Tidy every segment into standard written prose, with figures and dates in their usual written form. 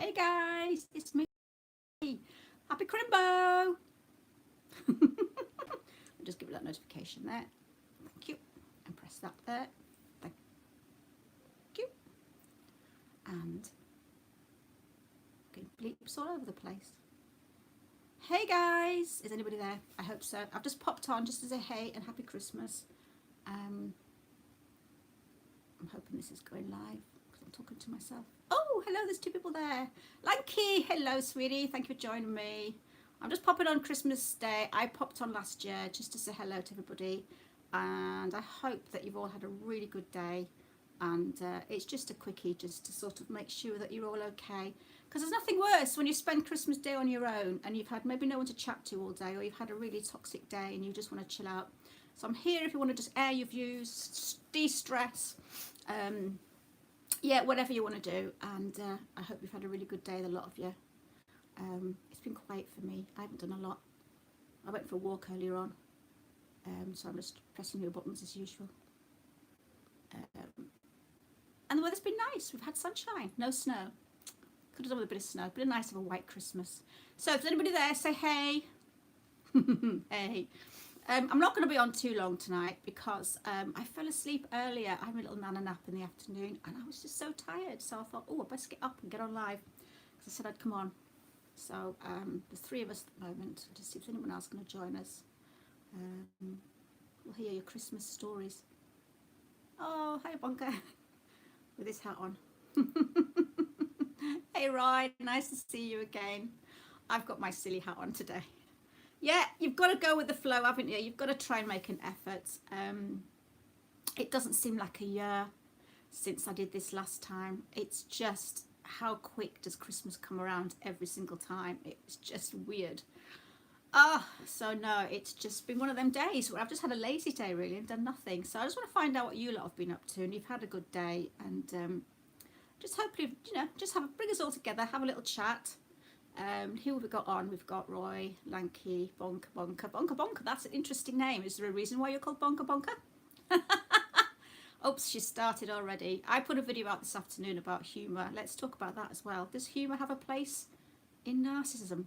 Hey guys, it's me. Happy Crimbo! I'll just give it that notification there. Thank you. And press that there. Thank you. And getting bleeps all over the place. Hey guys, is anybody there? I hope so. I've just popped on just to say hey and happy Christmas. I'm hoping this is going live because I'm talking to myself. Oh, hello, there's two people there. Lanky, hello, sweetie. Thank you for joining me. I'm just popping on Christmas Day. I popped on last year just to say hello to everybody. And I hope that you've all had a really good day. And it's just a quickie just to sort of make sure that you're all okay. Because there's nothing worse when you spend Christmas Day on your own and you've had maybe no one to chat to all day, or you've had a really toxic day and you just want to chill out. So I'm here if you want to just air your views, de-stress, yeah, whatever you want to do. And I hope you've had a really good day, a lot of you. It's been quiet for me. I haven't done a lot. I went for a walk earlier on, so I'm just pressing your buttons as usual. And the weather's been nice. We've had sunshine, no snow. Could have done with a bit of snow, but a nice of a white Christmas. So if there's anybody there, say hey. Hey. I'm not going to be on too long tonight because I fell asleep earlier. I had a little nana nap in the afternoon and I was just so tired. So I thought, oh, I best get up and get on live. Because I said I'd come on. So there's three of us at the moment. I'll just see if anyone else is going to join us. We'll hear your Christmas stories. Oh, hi, Bonka. With his hat on. Hey, Ryan. Nice to see you again. I've got my silly hat on today. Yeah, you've got to go with the flow, haven't you? You've got to try and make an effort. It doesn't seem like a year since I did this last time. It's just how quick does Christmas come around every single time? It's just weird. So no, it's just been one of them days where I've just had a lazy day really and done nothing. So I just want to find out what you lot have been up to and you've had a good day and just hopefully, you know, just bring us all together, have a little chat. Who have we got on? We've got Roy, Lanky, Bonka Bonka. Bonka Bonka, that's an interesting name. Is there a reason why you're called Bonka Bonka? Oops, she started already. I put a video out this afternoon about humour. Let's talk about that as well. Does humour have a place in narcissism?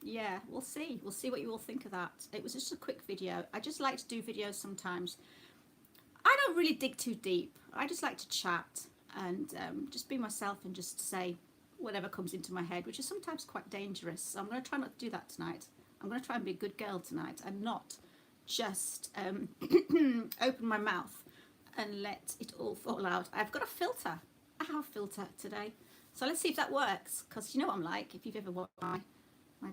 Yeah, we'll see. We'll see what you all think of that. It was just a quick video. I just like to do videos sometimes. I don't really dig too deep. I just like to chat and just be myself and just say whatever comes into my head, which is sometimes quite dangerous. So I'm going to try not to do that tonight. I'm going to try and be a good girl tonight and not just open my mouth and let it all fall out. I've got a filter. I have a filter today. So let's see if that works, because you know what I'm like. If you've ever watched my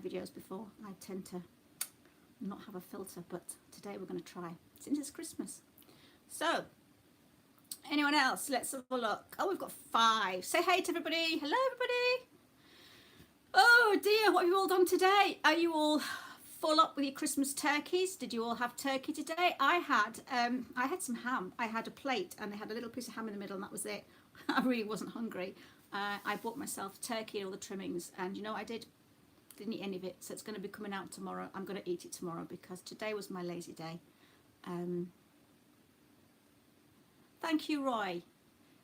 videos before, I tend to not have a filter, but today we're going to try since it's Christmas. So anyone else? Let's have a look. Oh, we've got 5. Say hey to everybody. Hello, everybody. Oh dear, what have you all done today? Are you all full up with your Christmas turkeys? Did you all have turkey today? I had some ham. I had a plate and they had a little piece of ham in the middle and that was it. I really wasn't hungry. I bought myself turkey and all the trimmings and you know what I did? Didn't eat any of it. So it's going to be coming out tomorrow. I'm going to eat it tomorrow because today was my lazy day. Thank you, Roy.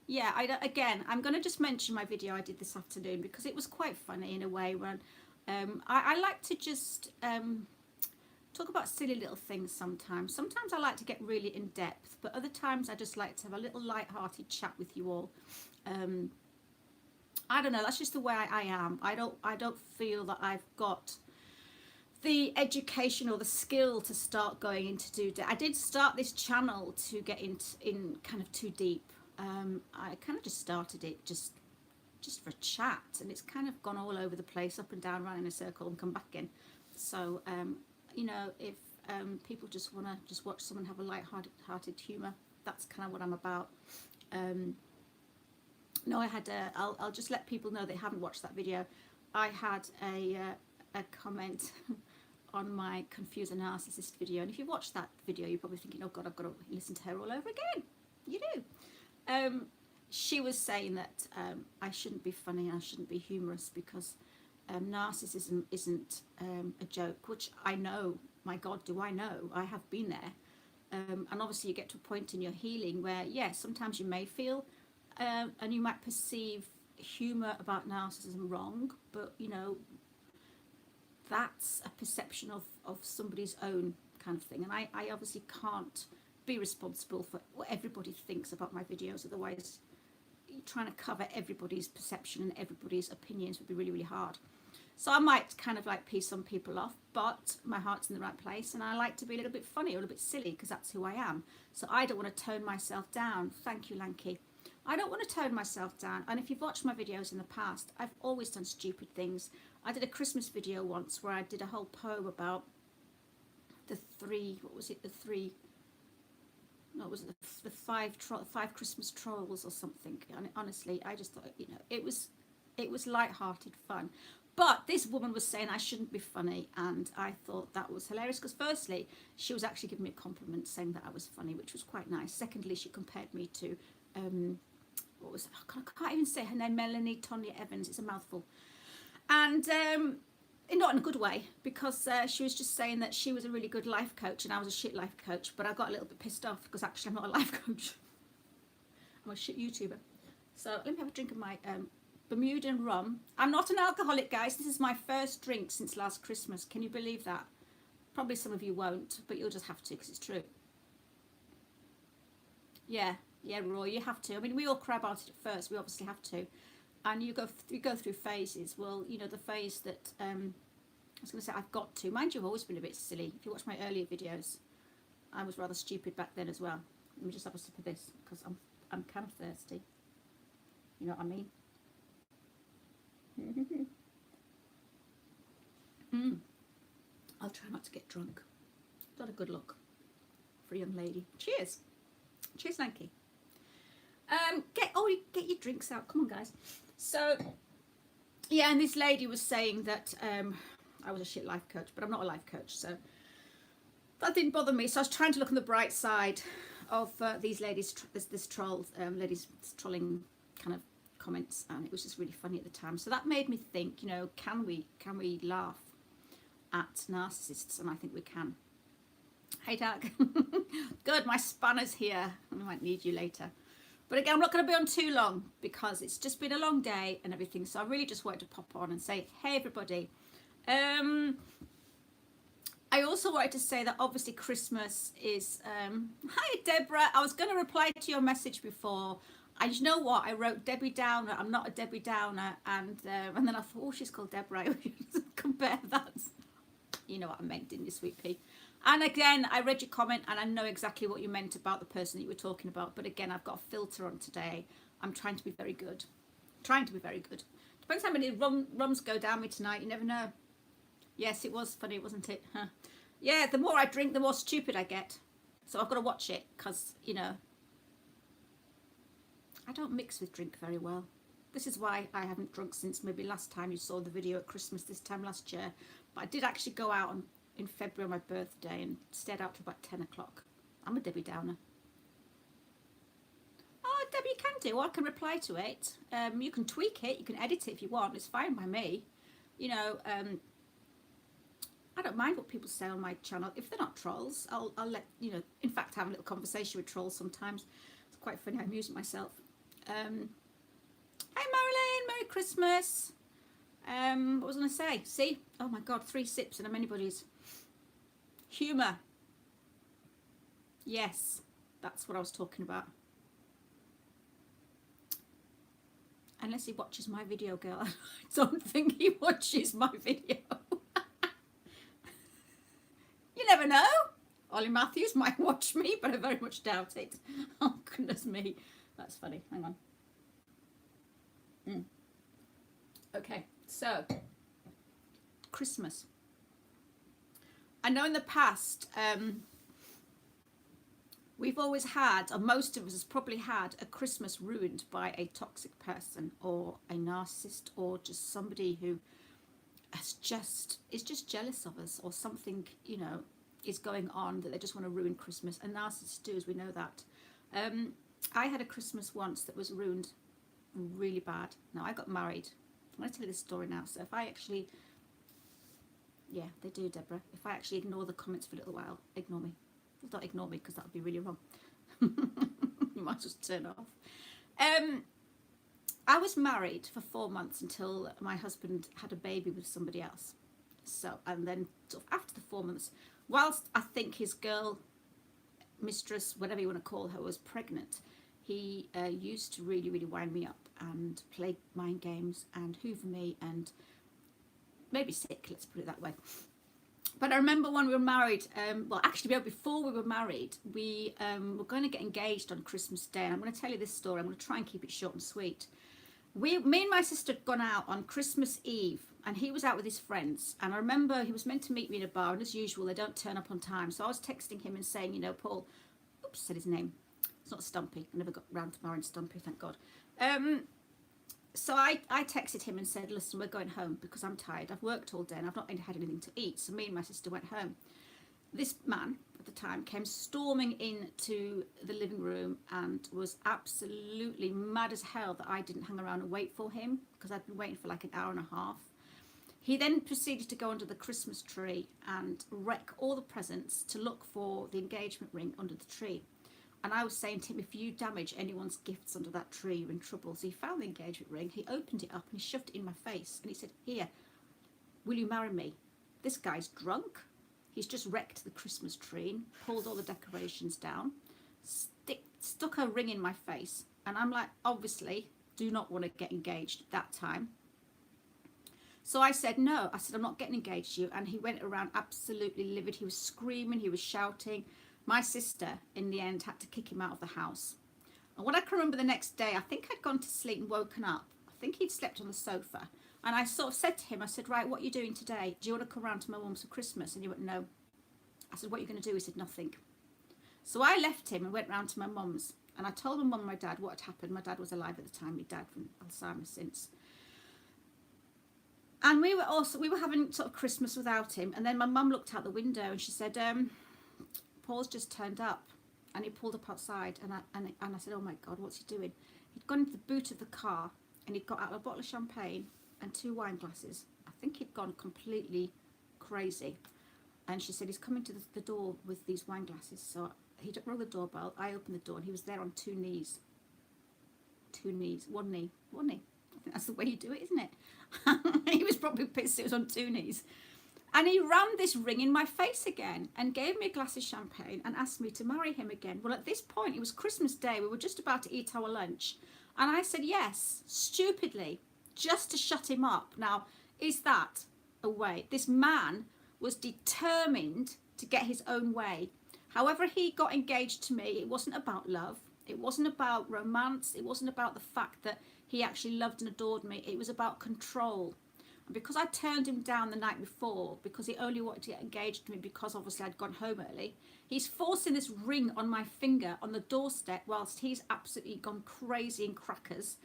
Yeah, again, I'm going to just mention my video I did this afternoon because it was quite funny in a way when I like to just talk about silly little things sometimes. Sometimes I like to get really in depth, but other times I just like to have a little light-hearted chat with you all. I don't know, that's just the way I am. I don't feel that I've got the education or the skill to start going into I did start this channel to get in kind of too deep. I kind of just started it just for a chat and it's kind of gone all over the place, up and down, round in a circle and come back in. So you know, if people just want to just watch someone have a light-hearted humour, that's kind of what I'm about. No, I had I'll just let people know they haven't watched that video. I had a comment on my Confuse a Narcissist video, and if you've watched that video you're probably thinking, oh god, I've got to listen to her all over again. You do. She was saying that I shouldn't be funny and I shouldn't be humorous because narcissism isn't a joke, which I know. My god, do I know. I have been there. And obviously you get to a point in your healing where, yes, sometimes you may feel and you might perceive humour about narcissism wrong, but you know, that's a perception of somebody's own kind of thing, and I obviously can't be responsible for what everybody thinks about my videos. Otherwise, trying to cover everybody's perception and everybody's opinions would be really, really hard. So I might kind of like piss some people off, but my heart's in the right place, and I like to be a little bit funny or a little bit silly because that's who I am. So I don't want to tone myself down. Thank you, Lanky. I don't want to tone myself down. And if you've watched my videos in the past, I've always done stupid things. I did a Christmas video once where I did a whole poem about the five Christmas trolls or something. And honestly, I just thought, you know, it was light-hearted fun. But this woman was saying I shouldn't be funny, and I thought that was hilarious because firstly, she was actually giving me a compliment saying that I was funny, which was quite nice. Secondly, she compared me to, what was it? I can't even say her name, Melanie Tonya Evans. It's a mouthful. And not in a good way, because she was just saying that she was a really good life coach and I was a shit life coach, but I got a little bit pissed off because actually I'm not a life coach. I'm a shit YouTuber. So let me have a drink of my Bermudan rum. I'm not an alcoholic, guys. This is my first drink since last Christmas. Can you believe that? Probably some of you won't, but you'll just have to because it's true. Yeah, Roy, you have to. I mean, we all cry about it at first. We obviously have to. And you go through phases. Well, you know, the phase that I was going to say I've got to. Mind you, I've always been a bit silly. If you watch my earlier videos, I was rather stupid back then as well. Let me just have a sip of this because I'm kind of thirsty. You know what I mean? I'll try not to get drunk. Not a good look for a young lady. Cheers. Cheers, Lanky. Get your drinks out. Come on, guys. So, yeah, and this lady was saying that I was a shit life coach, but I'm not a life coach, so that didn't bother me. So I was trying to look on the bright side of these ladies, this troll, ladies trolling kind of comments, and it was just really funny at the time. So that made me think, you know, can we laugh at narcissists? And I think we can. Hey, Doug. Good, my spanner's here. I might need you later. But again, I'm not going to be on too long because it's just been a long day and everything. So I really just wanted to pop on and say, hey, everybody. I also wanted to say that obviously Christmas is... Hi, Deborah. I was going to reply to your message before. You know what? I wrote Debbie Downer. I'm not a Debbie Downer. And then I thought, oh, she's called Deborah. Compare that. You know what I meant, didn't you, sweet pea? And again, I read your comment and I know exactly what you meant about the person that you were talking about. But again, I've got a filter on today. I'm trying to be very good. Depends how many rums go down me tonight. You never know. Yes, it was funny, wasn't it? Huh. Yeah, the more I drink, the more stupid I get. So I've got to watch it because, you know, I don't mix with drink very well. This is why I haven't drunk since maybe last time you saw the video at Christmas this time last year. But I did actually go out in February on my birthday and stayed out till about 10 o'clock. I'm a Debbie Downer. Oh, Debbie, you can do. I can reply to it. You can tweak it. You can edit it if you want. It's fine by me. You know, I don't mind what people say on my channel. If they're not trolls, I'll let, you know, in fact, have a little conversation with trolls sometimes. It's quite funny. I amuse myself. Hey, Marilyn. Merry Christmas. What was I going to say? See? Oh, my God. 3 sips and I'm anybody's. Humour. Yes. That's what I was talking about. Unless he watches my video, girl. I don't think he watches my video. You never know. Ollie Matthews might watch me, but I very much doubt it. Oh, goodness me. That's funny. Hang on. Okay, so Christmas. I know in the past, we've always had, or most of us has probably had, a Christmas ruined by a toxic person or a narcissist or just somebody who is just jealous of us, or something, you know, is going on that they just want to ruin Christmas. And narcissists do, as we know that. I had a Christmas once that was ruined really bad. Now, I got married. I'm going to tell you this story now. So if I actually, yeah, they do, Deborah. If I actually ignore the comments for a little while, ignore me. Don't ignore me because that would be really wrong. You might just turn off. I was married for 4 months until my husband had a baby with somebody else. So, and then sort of after the 4 months, whilst I think his girl, mistress, whatever you want to call her, was pregnant, he used to really, really wind me up and play mind games and hoover me and maybe sick, let's put it that way. But I remember when we were married, well, actually, before we were married, we were going to get engaged on Christmas Day. And I'm going to tell you this story. I'm going to try and keep it short and sweet. Me and my sister had gone out on Christmas Eve, and he was out with his friends. And I remember he was meant to meet me in a bar, and as usual, they don't turn up on time. So I was texting him and saying, you know, Paul, oops, said his name. It's not Stumpy. I never got round to marrying Stumpy, thank God. So I texted him and said, listen, we're going home because I'm tired. I've worked all day and I've not had anything to eat. So me and my sister went home. This man at the time came storming into the living room and was absolutely mad as hell that I didn't hang around and wait for him because I'd been waiting for like an hour and a half. He then proceeded to go under the Christmas tree and wreck all the presents to look for the engagement ring under the tree. And I was saying to him, if you damage anyone's gifts under that tree, you're in trouble. So he found the engagement ring, he opened it up and he shoved it in my face. And he said, here, will you marry me? This guy's drunk. He's just wrecked the Christmas tree, pulled all the decorations down, stuck a ring in my face. And I'm like, obviously, do not want to get engaged at that time. So I said, no. I said, I'm not getting engaged to you. And he went around absolutely livid. He was screaming, he was shouting. My sister, in the end, had to kick him out of the house. And what I can remember the next day, I think I'd gone to sleep and woken up. I think he'd slept on the sofa. And I sort of said to him, I said, right, what are you doing today? Do you want to come round to my mum's for Christmas? And he went, no. I said, what are you going to do? He said, nothing. So I left him and went round to my mum's. And I told my mum and my dad what had happened. My dad was alive at the time. He died from Alzheimer's since. And we were having sort of Christmas without him. And then my mum looked out the window and she said, Paul's just turned up. And he pulled up outside. And I said, oh my God, what's he doing? He'd gone into the boot of the car and he'd got out a bottle of champagne and 2 wine glasses. I think he'd gone completely crazy. And she said, he's coming to the door with these wine glasses. So he rung the doorbell. I opened the door and he was there on 2 knees. 2 knees. One knee. I think that's the way you do it, isn't it? He was probably pissed it was on 2 knees. And he rammed this ring in my face again and gave me a glass of champagne and asked me to marry him again. Well, at this point, it was Christmas Day. We were just about to eat our lunch. And I said yes, stupidly, just to shut him up. Now, is that a way? This man was determined to get his own way. However he got engaged to me, it wasn't about love. It wasn't about romance. It wasn't about the fact that he actually loved and adored me. It was about control. And because I turned him down the night before, because he only wanted to get engaged to me because obviously I'd gone home early, he's forcing this ring on my finger on the doorstep whilst he's absolutely gone crazy in crackers.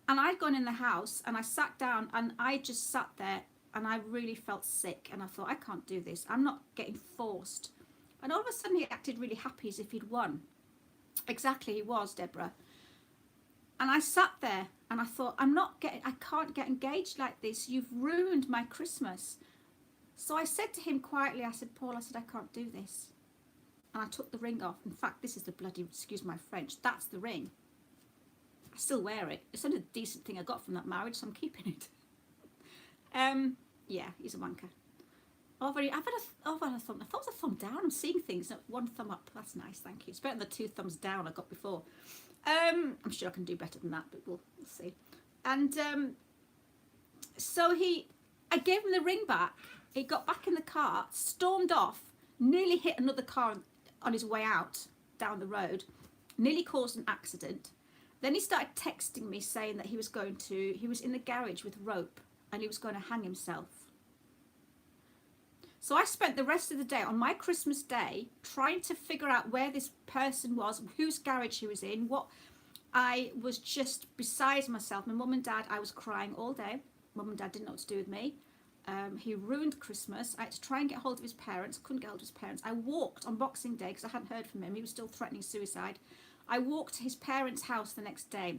And I'd gone in the house and I sat down and I just sat there and I really felt sick. And I thought, I can't do this. I'm not getting forced. And all of a sudden he acted really happy as if he'd won. Exactly, he was, Deborah. And I sat there and I thought, I can't get engaged like this. You've ruined my Christmas. So I said to him quietly, I said, Paul, I can't do this. And I took the ring off. In fact, this is the bloody, excuse my French, that's the ring. I still wear it. It's only a decent thing I got from that marriage, so I'm keeping it. Yeah, he's a wanker. I've had a thumb. I thought it was a thumb down. I'm seeing things. No, 1 thumb up. That's nice, thank you. It's better than the 2 thumbs down I got before. I'm sure I can do better than that, but we'll see. And so I gave him the ring back. He got back in the car, stormed off, nearly hit another car on his way out down the road, nearly caused an accident. Then he started texting me saying that he was in the garage with rope and he was going to hang himself. So I spent the rest of the day on my Christmas Day trying to figure out where this person was, whose garage he was in, what. I was just beside myself. My mum and dad, I was crying all day. Mum and dad didn't know what to do with me. He ruined Christmas. I had to try and get hold of his parents. Couldn't get hold of his parents. I walked on Boxing Day because I hadn't heard from him. He was still threatening suicide. I walked to his parents' house the next day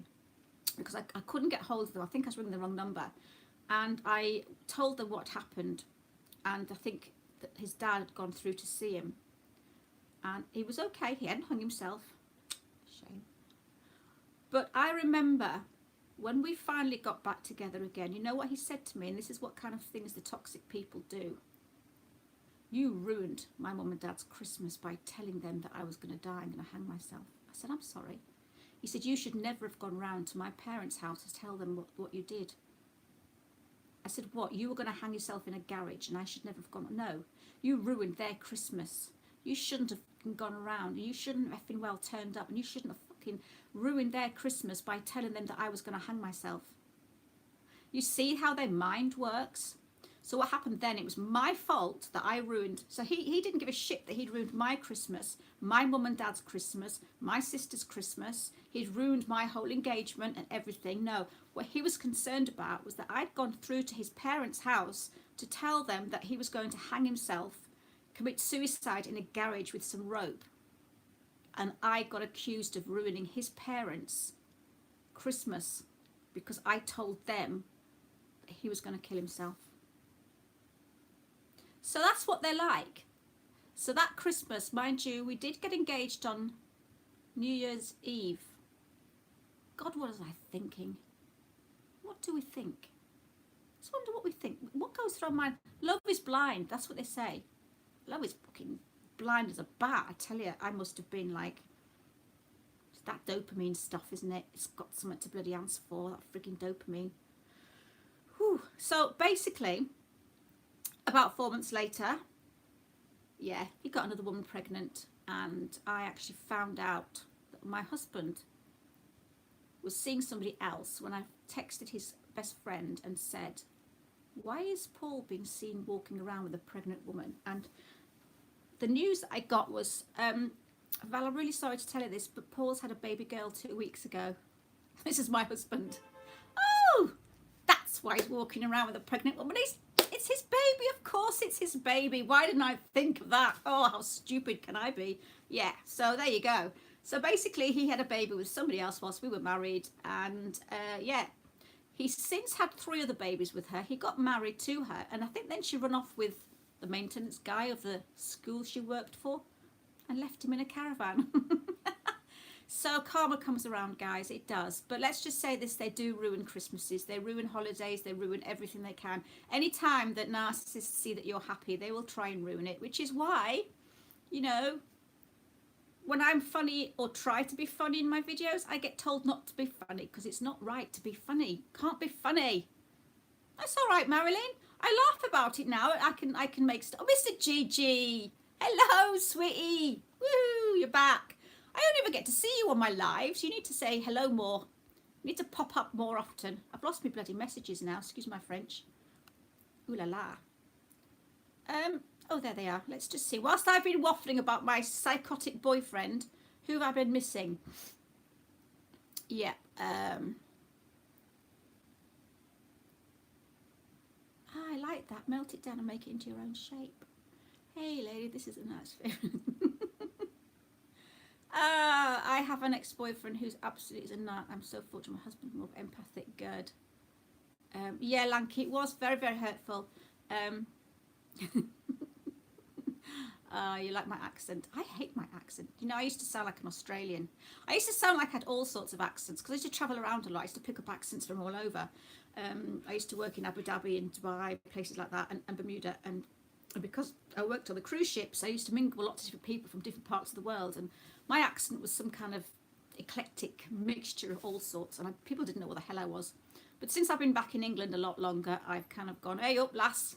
because I couldn't get hold of them. I think I was ringing the wrong number. And I told them what happened. And I think that his dad had gone through to see him. And he was okay. He hadn't hung himself. Shame. But I remember when we finally got back together again, you know what he said to me? And this is what kind of things the toxic people do. You ruined my mum and dad's Christmas by telling them that I was going to die and going to hang myself. I said, I'm sorry. He said, you should never have gone round to my parents' house to tell them what you did. I said, what? You were going to hang yourself in a garage and I should never have gone. No, you ruined their Christmas. You shouldn't have gone around. You shouldn't have effing well turned up, and you shouldn't have fucking ruined their Christmas by telling them that I was going to hang myself. You see how their mind works? So what happened then, it was my fault that I ruined. So he didn't give a shit that he'd ruined my Christmas, my mum and dad's Christmas, my sister's Christmas. He'd ruined my whole engagement and everything. No, what he was concerned about was that I'd gone through to his parents' house to tell them that he was going to hang himself, commit suicide in a garage with some rope. And I got accused of ruining his parents' Christmas because I told them that he was going to kill himself. So that's what they're like. So that Christmas, mind you, we did get engaged on New Year's Eve. God, what was I thinking? What do we think? I just wonder what we think. What goes through our mind? Love is blind. That's what they say. Love is fucking blind as a bat. I tell you, I must have been like, it's that dopamine stuff, isn't it? It's got something to bloody answer for, that freaking dopamine. Whew. So basically, about 4 months later, yeah, he got another woman pregnant, and I actually found out that my husband was seeing somebody else when I texted his best friend and said, why is Paul being seen walking around with a pregnant woman? And the news that I got was, Val, I'm really sorry to tell you this, but Paul's had a baby girl 2 weeks ago. This is my husband. Oh, that's why he's walking around with a pregnant woman. It's his baby, of course it's his baby. Why didn't I think of that? Oh, how stupid can I be? Yeah, so there you go. So basically he had a baby with somebody else whilst we were married, and yeah, he's since had 3 other babies with her. He got married to her, and I think then she ran off with the maintenance guy of the school she worked for and left him in a caravan. So karma comes around, guys, it does. But let's just say this, they do ruin Christmases, they ruin holidays, they ruin everything they can. Any time that narcissists see that you're happy, they will try and ruin it, which is why, you know, when I'm funny or try to be funny in my videos, I get told not to be funny because it's not right to be funny. Can't be funny. That's all right, Marilyn. I laugh about it now. I can make stuff. Oh, Mr. Gigi. Hello, sweetie. Woo, you're back. I don't ever get to see you on my lives. You need to say hello more. You need to pop up more often. I've lost my bloody messages now. Excuse my French. Ooh la la. Oh, there they are. Let's just see. Whilst I've been waffling about my psychotic boyfriend, who have I been missing? Yeah. I like that. Melt it down and make it into your own shape. Hey, lady, this is a nice film. I have an ex-boyfriend who's absolutely a nut. I'm so fortunate my husband more empathic. Good. Yeah, Lanky, it was very, very hurtful. You like my accent? I hate my accent. You know, I used to sound like an Australian. I used to sound like I had all sorts of accents because I used to travel around a lot. I used to pick up accents from all over. I used to work in Abu Dhabi and Dubai, places like that, and Bermuda. And because I worked on the cruise ships, I used to mingle with lots of different people from different parts of the world. And my accent was some kind of eclectic mixture of all sorts. And people didn't know what the hell I was. But since I've been back in England a lot longer, I've kind of gone, hey up, lass.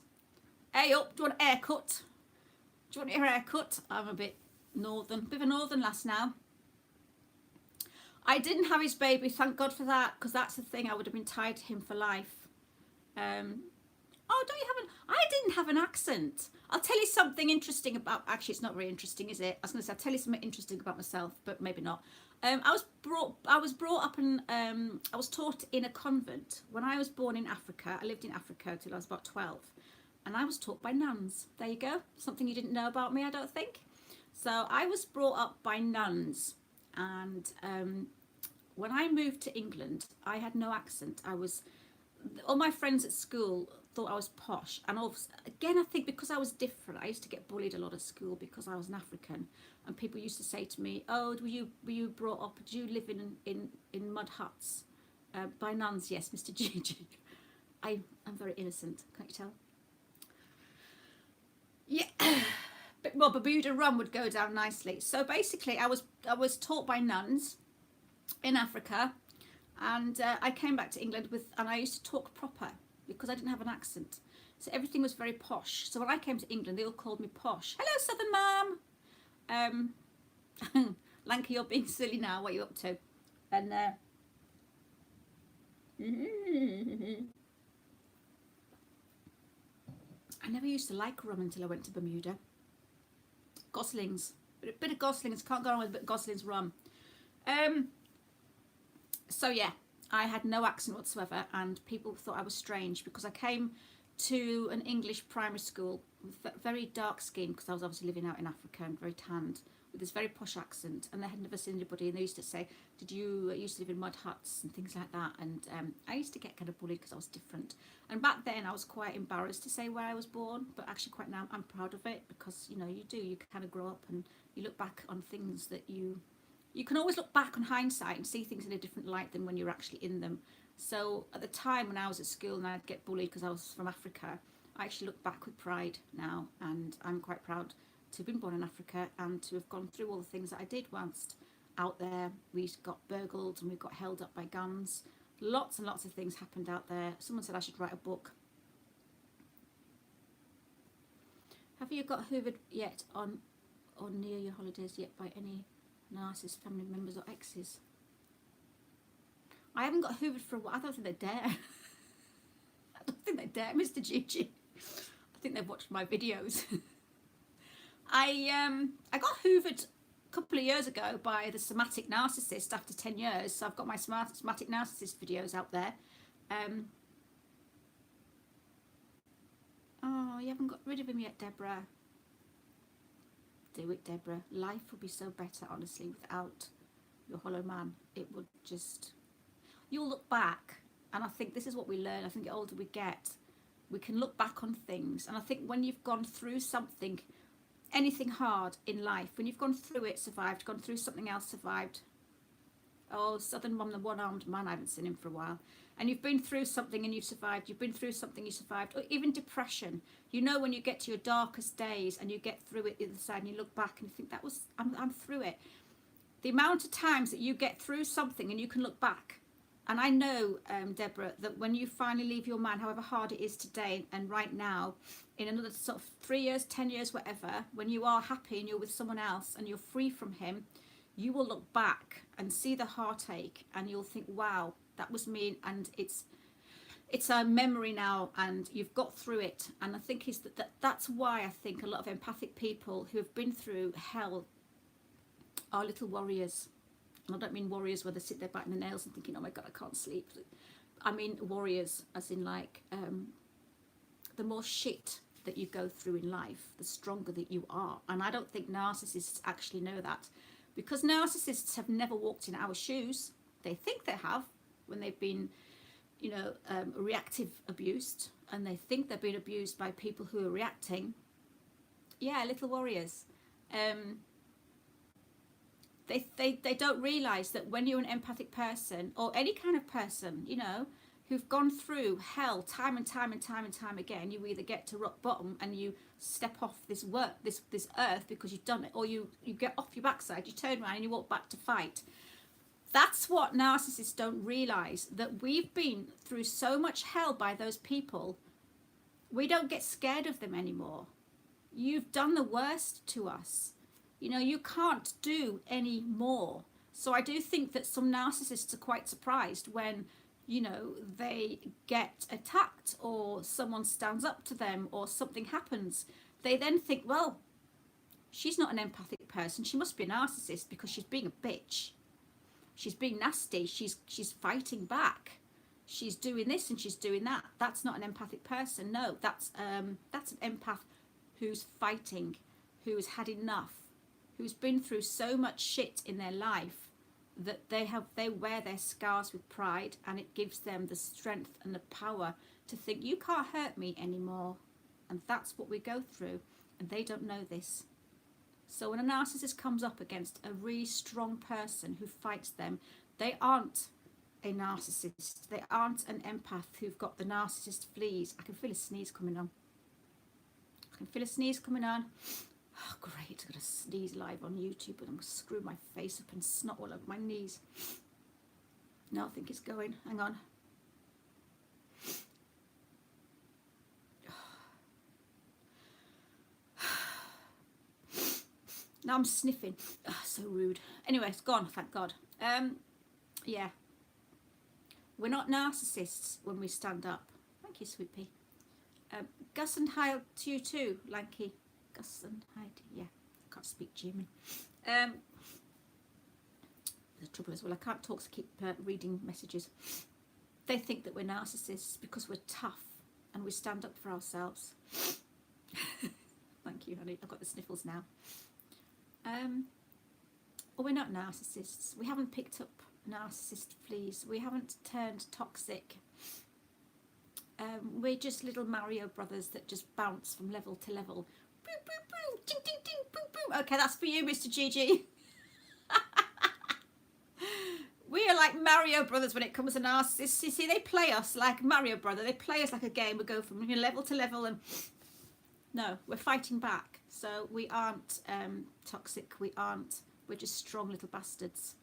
Hey up, do you want a haircut? Do you want your haircut? I'm a bit northern, bit of a northern lass now. I didn't have his baby, thank God for that, because that's the thing, I would have been tied to him for life. Oh, don't you have an... I didn't have an accent. I'll tell you something interesting about... Actually, it's not very interesting, is it? I was going to say, I'll tell you something interesting about myself, but maybe not. I was brought up and I was taught in a convent. When I was born in Africa, I lived in Africa till I was about 12. And I was taught by nuns. There you go. Something you didn't know about me, I don't think. So I was brought up by nuns. And when I moved to England, I had no accent. All my friends at school thought I was posh. And again, I think because I was different, I used to get bullied a lot at school because I was an African, and people used to say to me, "Oh, were you brought up? Did you live in mud huts by nuns?" Yes, Mr. Gigi. I'm very innocent, can't you tell? Yeah. But well, Bermuda rum would go down nicely. So basically, I was taught by nuns in Africa, and I came back to England and I used to talk proper because I didn't have an accent. So everything was very posh. So when I came to England, they all called me posh. Hello, Southern Mum. Lanky, you're being silly now. What are you up to? And I never used to like rum until I went to Bermuda. Goslings, a bit of Goslings. Can't go on with a bit of Goslings rum. So yeah, I had no accent whatsoever, and people thought I was strange because I came to an English primary school with very dark skin, because I was obviously living out in Africa, and very tanned, with this very posh accent, and they had never seen anybody, and they used to say, "Did you used to live in mud huts?" and things like that. And I used to get kind of bullied because I was different. And back then I was quite embarrassed to say where I was born, but actually quite now I'm proud of it, because you kind of grow up and you look back on things that you can always look back on hindsight and see things in a different light than when you're actually in them. So at the time when I was at school and I'd get bullied because I was from Africa, I actually look back with pride now, and I'm quite proud to have been born in Africa and to have gone through all the things that I did whilst out there. We got burgled and we got held up by guns. Lots and lots of things happened out there. Someone said I should write a book. Have you got hoovered yet on or near your holidays yet by any narcissist family members or exes? I haven't got hoovered for a while. I don't think they dare. I don't think they dare, Mr. Gigi. I think they've watched my videos. I got hoovered a couple of years ago by the somatic narcissist after 10 years. So I've got my somatic narcissist videos out there. Oh, you haven't got rid of him yet, Deborah. Do it, Deborah. Life would be so better, honestly, without your hollow man. It would just... You'll look back, and I think this is what we learn. I think the older we get, we can look back on things. And I think when you've gone through something, anything hard in life, when you've gone through it, survived, gone through something else, survived. Oh, Southern Mum, the one-armed man, I haven't seen him for a while. And you've been through something and you've survived. You've been through something, you survived. Or even depression. You know, when you get to your darkest days and you get through it the other side and you look back and you think, I'm through it. The amount of times that you get through something and you can look back. And I know, Deborah, that when you finally leave your man, however hard it is today and right now, in another sort of 3 years, 10 years, whatever, when you are happy and you're with someone else and you're free from him, you will look back and see the heartache and you'll think, wow, that was me. And it's a memory now, and you've got through it. And I think that's why I think a lot of empathic people who have been through hell are little warriors. And I don't mean warriors where they sit there biting their nails and thinking, oh my God, I can't sleep. I mean warriors as in like the more shit that you go through in life, the stronger that you are. And I don't think narcissists actually know that, because narcissists have never walked in our shoes. They think they have when they've been, reactive abused, and they think they're being abused by people who are reacting. Yeah, little warriors. They don't realise that when you're an empathic person, or any kind of person, who've gone through hell time and time and time and time again, you either get to rock bottom and you step off this earth because you've done it, or you get off your backside, you turn around and you walk back to fight. That's what narcissists don't realise, that we've been through so much hell by those people, we don't get scared of them anymore. You've done the worst to us. You can't do any more. So I do think that some narcissists are quite surprised when, they get attacked or someone stands up to them or something happens. They then think, well, she's not an empathic person. She must be a narcissist because she's being a bitch. She's being nasty. She's fighting back. She's doing this and she's doing that. That's not an empathic person. No, that's an empath who's fighting, who's had enough, who's been through so much shit in their life that they wear their scars with pride, and it gives them the strength and the power to think, you can't hurt me anymore. And that's what we go through, and they don't know this. So when a narcissist comes up against a really strong person who fights them, they aren't a narcissist. They aren't an empath who've got the narcissist fleas. I can feel a sneeze coming on. I can feel a sneeze coming on. Oh, great. I'm going to sneeze live on YouTube, but I'm going to screw my face up and snot all over my knees. No, I think it's going. Hang on. Now I'm sniffing. Oh, so rude. Anyway, it's gone, thank God. Yeah. We're not narcissists when we stand up. Thank you, sweet pea. Gus and Heil to you too, Lanky. Gus and Heidi. Yeah, I can't speak German. The trouble is, well, I can't talk, so keep reading messages. They think that we're narcissists because we're tough and we stand up for ourselves. Thank you, honey. I've got the sniffles now. Well, we're not narcissists. We haven't picked up narcissist fleas. We haven't turned toxic. We're just little Mario brothers that just bounce from level to level. Boom, boom, boom, ding, ding, ding, boom, boom. Okay, that's for you, Mr. Gigi. We are like Mario brothers when it comes to narcissists. You see, they play us like Mario brother. They play us like a game. We go from level to level, and no, we're fighting back. So we aren't toxic. We're just strong little bastards.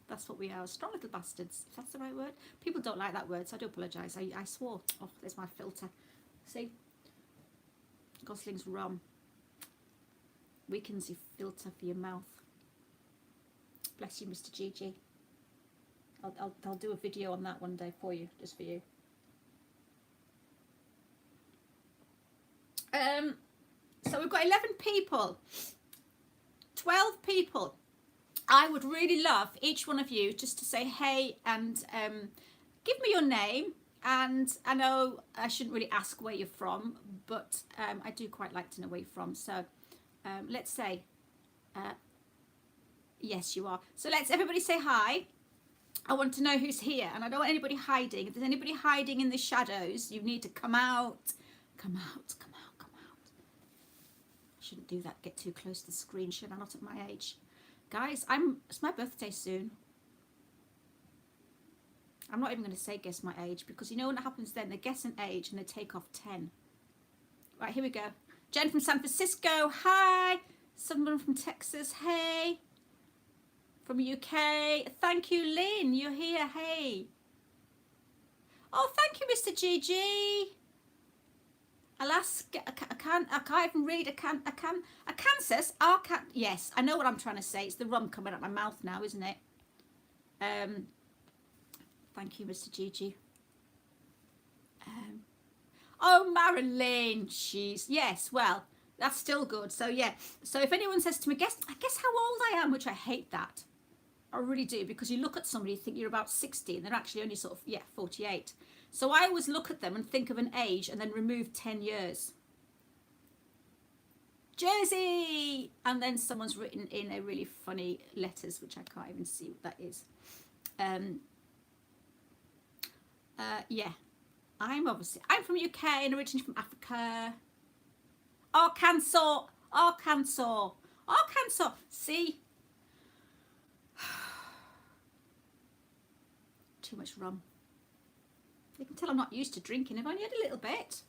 That's what we are, strong little bastards, if that's the right word. People don't like that word, so I do apologise. I swore. Oh, there's my filter. See? Gosling's rum weakens your filter for your mouth. Bless you, Mr. Gigi. I'll do a video on that one day for you, just for you. So we've got 11 people, 12 people. I would really love each one of you just to say hey and give me your name. And I know I shouldn't really ask where you're from, but I do quite like to know where you're from. So let's say, yes, you are. So let's everybody say hi. I want to know who's here, and I don't want anybody hiding. If there's anybody hiding in the shadows, you need to come out. Come out, come out, come out. I shouldn't do that, get too close to the screen, should I? Not at my age. Guys, it's my birthday soon. I'm not even going to say guess my age, because you know what happens then? They guess an age and they take off 10. Right, here we go. Jen from San Francisco, hi. Someone from Texas, hey. From UK, thank you, Lynn, you're here, hey. Oh, thank you, Mr. Gigi. Alaska, I can't even read. Arkansas. Yes, I know what I'm trying to say. It's the rum coming out my mouth now, isn't it? Thank you, Mr. Gigi. Oh, Marilyn, yes. Well, that's still good. So yeah. So if anyone says to me, guess how old I am, which I hate that. I really do, because you look at somebody, you think you're about 60, and they're actually only sort of 48. So I always look at them and think of an age and then remove 10 years. Jersey! And then someone's written in a really funny letters, which I can't even see what that is. Yeah. I'm from UK and originally from Africa. Arkansas. See? Too much rum. You can tell I'm not used to drinking. I've only had a little bit.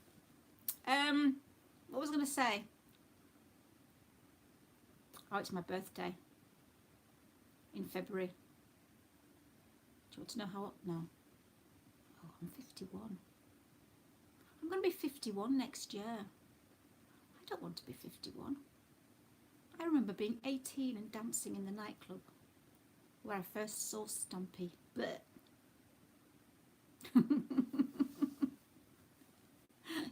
What was I going to say? Oh, it's my birthday. In February. Do you want to know how? No. Oh, I'm 51. I'm going to be 51 next year. I don't want to be 51. I remember being 18 and dancing in the nightclub where I first saw Stumpy. But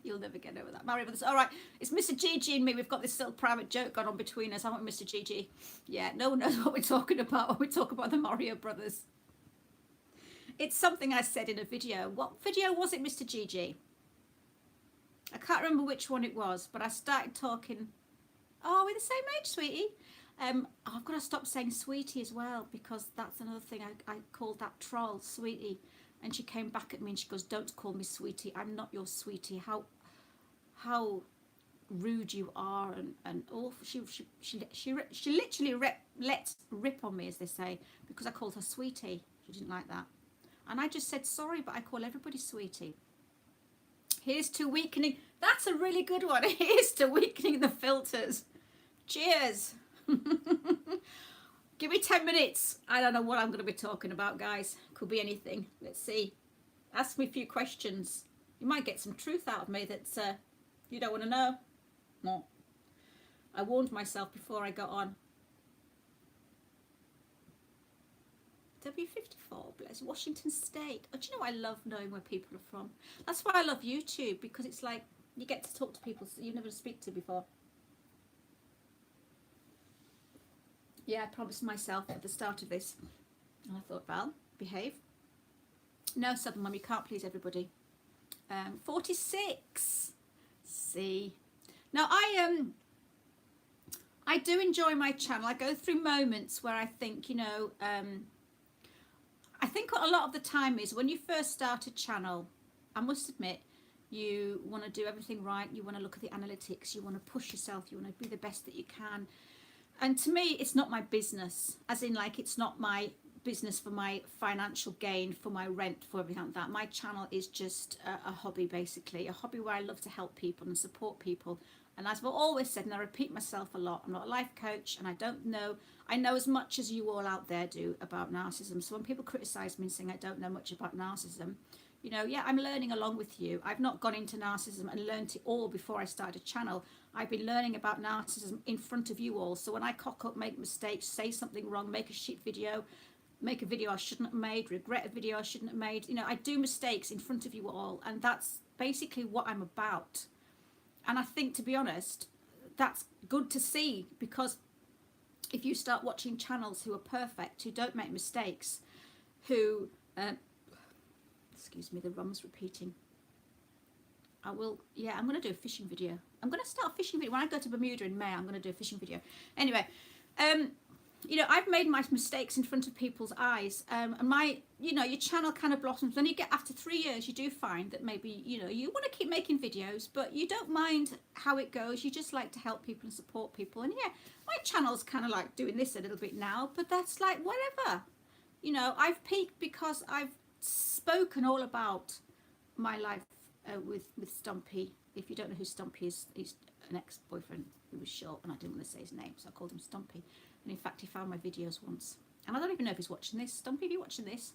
you'll never get over that. Married with us. All right, it's Mr. Gigi and me. We've got this little private joke going on between us, haven't we, Mr. Gigi? Yeah, no one knows what we're talking about when we talk about the Mario Brothers. It's something I said in a video. What video was it, Mr. Gigi? I can't remember which one it was, but I started talking. Oh, we're the same age, sweetie. I've got to stop saying sweetie as well, because that's another thing. I called that troll sweetie, and she came back at me and she goes, "Don't call me sweetie. I'm not your sweetie. How rude you are," and awful. She literally let rip on me, as they say, because I called her sweetie. She didn't like that, and I just said sorry, but I call everybody sweetie. Here's to weakening. That's a really good one. Here's to weakening the filters. Cheers. Give me 10 minutes. I don't know what I'm going to be talking about, guys. Could be anything. Let's see. Ask me a few questions. You might get some truth out of me that you don't want to know. No. I warned myself before I got on. W54, bless Washington State. Oh, do you know, I love knowing where people are from. That's why I love YouTube, because it's like you get to talk to people you never speak to before. Yeah, I promised myself at the start of this, and I thought, Val, behave. No, Southern Mum, you can't please everybody. 46. See. Now, I do enjoy my channel. I go through moments where I think, you know, I think a lot of the time is when you first start a channel, I must admit, you want to do everything right. You want to look at the analytics. You want to push yourself. You want to be the best that you can. And to me, it's not my business, as in like it's not my business for my financial gain, for my rent, for everything like that. My channel is just a hobby, basically, a hobby where I love to help people and support people. And as I've always said, and I repeat myself a lot, I'm not a life coach, and I don't know, I know as much as you all out there do about narcissism. So when people criticize me and saying I don't know much about narcissism, you know, yeah, I'm learning along with you. I've not gone into narcissism and learned it all before I started a channel. I've been learning about narcissism in front of you all. So when I cock up, make mistakes, say something wrong, make a shit video, make a video I shouldn't have made, regret a video I shouldn't have made, you know, I do mistakes in front of you all. And that's basically what I'm about. And I think, to be honest, that's good to see, because if you start watching channels who are perfect, who don't make mistakes, who... excuse me, the rum's repeating. I'm going to do a fishing video. I'm going to start a fishing video. When I go to Bermuda in May, I'm going to do a fishing video. Anyway, you know, I've made my mistakes in front of people's eyes. And you know, your channel kind of blossoms. Then you get, after 3 years, you do find that maybe, you know, you want to keep making videos, but you don't mind how it goes. You just like to help people and support people. And yeah, my channel's kind of like doing this a little bit now, but that's like, whatever. You know, I've peaked because I've spoken all about my life with Stumpy. If you don't know who Stumpy is, he's an ex-boyfriend who was short, and I didn't want to say his name, so I called him Stumpy. And in fact, he found my videos once, and I don't even know if he's watching this. Stumpy, if you're watching this,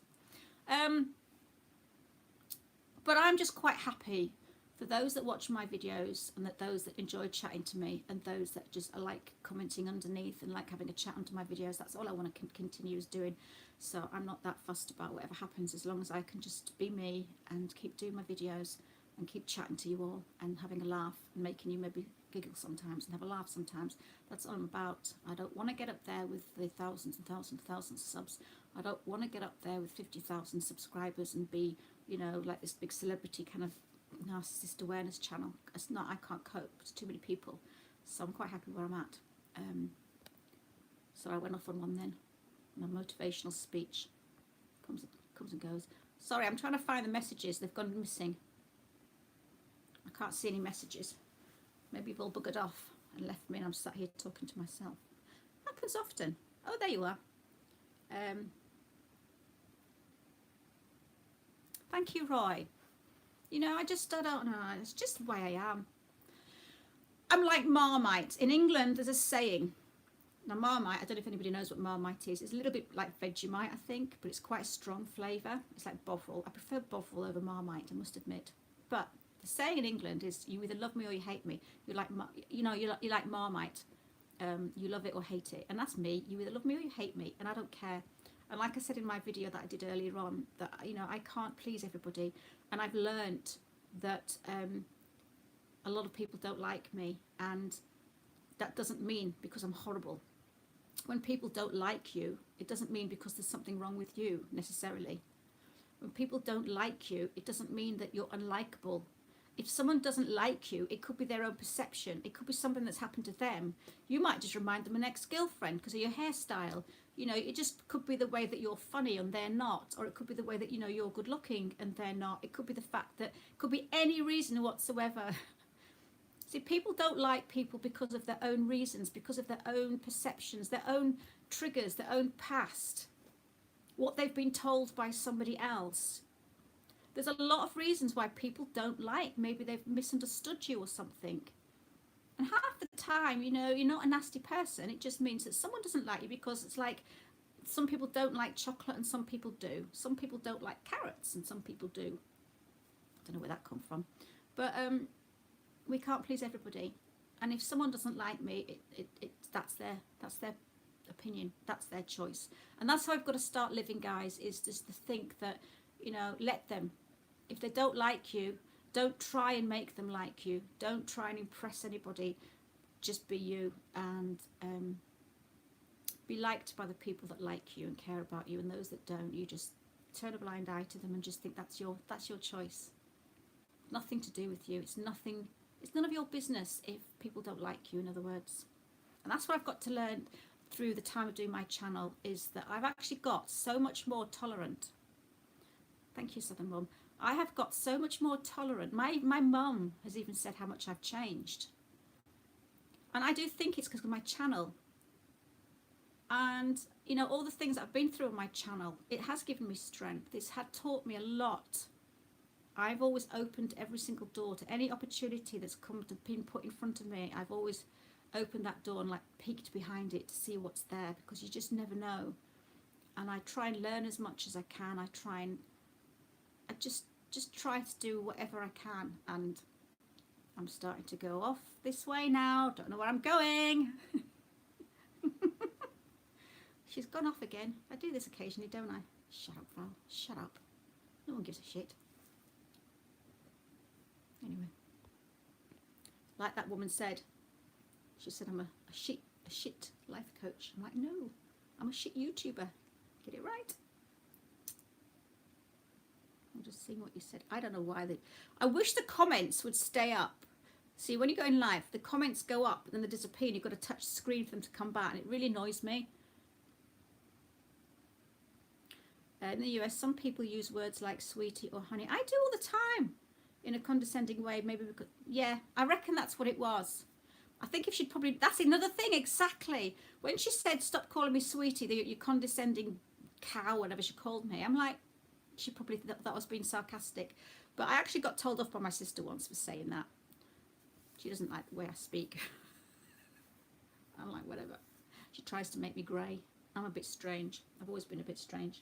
but I'm just quite happy for those that watch my videos, and that those that enjoy chatting to me, and those that just are like commenting underneath and like having a chat under my videos. That's all I want to continue doing. So I'm not that fussed about whatever happens, as long as I can just be me and keep doing my videos and keep chatting to you all and having a laugh and making you maybe giggle sometimes and have a laugh sometimes. That's all I'm about. I don't want to get up there with the thousands and thousands and thousands of subs. I don't want to get up there with 50,000 subscribers and be, you know, like this big celebrity kind of narcissist awareness channel. It's not, I can't cope. It's too many people. So I'm quite happy where I'm at. So I went off on one then. My motivational speech comes and goes. Sorry, I'm trying to find the messages. They've gone missing. I can't see any messages. Maybe you've all buggered off and left me, and I'm sat here talking to myself. Happens often. Oh, there you are. Thank you, Roy. You know, I don't know. It's just the way I am. I'm like Marmite. In England, there's a saying. Now, Marmite, I don't know if anybody knows what Marmite is. It's a little bit like Vegemite, I think, but it's quite a strong flavour. It's like Bovril. I prefer Bovril over Marmite, I must admit. But the saying in England is, you either love me or you hate me. You like Marmite. You love it or hate it. And that's me. You either love me or you hate me. And I don't care. And like I said in my video that I did earlier on, that, you know, I can't please everybody. And I've learnt that a lot of people don't like me. And that doesn't mean because I'm horrible. When people don't like you, it doesn't mean because there's something wrong with you necessarily. When people don't like you, it doesn't mean that you're unlikable. If someone doesn't like you, it could be their own perception. It could be something that's happened to them. You might just remind them of an ex-girlfriend because of your hairstyle. You know, it just could be the way that you're funny and they're not. Or it could be the way that, you know, you're good looking and they're not. It could be the fact that, it could be any reason whatsoever. See, people don't like people because of their own reasons, because of their own perceptions, their own triggers, their own past, what they've been told by somebody else. There's a lot of reasons why people don't like. Maybe they've misunderstood you or something. And half the time, you know, you're not a nasty person. It just means that someone doesn't like you because it's like some people don't like chocolate and some people do. Some people don't like carrots and some people do. I don't know where that come from. But we can't please everybody. And if someone doesn't like me, that's their opinion. That's their choice. And that's how I've got to start living, guys, is just to think that, you know, let them. If they don't like you, don't try and make them like you. Don't try and impress anybody. Just be you and be liked by the people that like you and care about you. And those that don't, you just turn a blind eye to them and just think that's your choice. Nothing to do with you. It's nothing. It's none of your business if people don't like you, in other words. And that's what I've got to learn through the time of doing my channel, is that I've actually got so much more tolerant. Thank you, Southern Mum. I have got so much more tolerant. My mum has even said how much I've changed. And I do think it's because of my channel. And, you know, all the things I've been through on my channel, it has given me strength. It's had taught me a lot. I've always opened every single door to any opportunity that's been put in front of me. I've always opened that door and like peeked behind it to see what's there, because you just never know. And I try and learn as much as I can. I just try to do whatever I can, and I'm starting to go off this way now. Don't know where I'm going. She's gone off again. I do this occasionally, don't I? Shut up, Val. Shut up. No one gives a shit. Anyway, like that woman said, she said I'm a shit life coach. I'm like, no, I'm a shit YouTuber. Get it right. I'm just seeing what you said. I don't know why I wish the comments would stay up. See, when you go in live, the comments go up and then they disappear and you've got to touch the screen for them to come back, and it really annoys me. In the US, some people use words like sweetie or honey. I do all the time in a condescending way. Maybe because, yeah, I reckon that's what it was. I think if she'd probably, that's another thing, exactly. When she said, stop calling me sweetie, you condescending cow, whatever she called me, I'm like, she probably thought that was being sarcastic. But I actually got told off by my sister once for saying that. She doesn't like the way I speak. I'm like, whatever. She tries to make me grey. I'm a bit strange. I've always been a bit strange.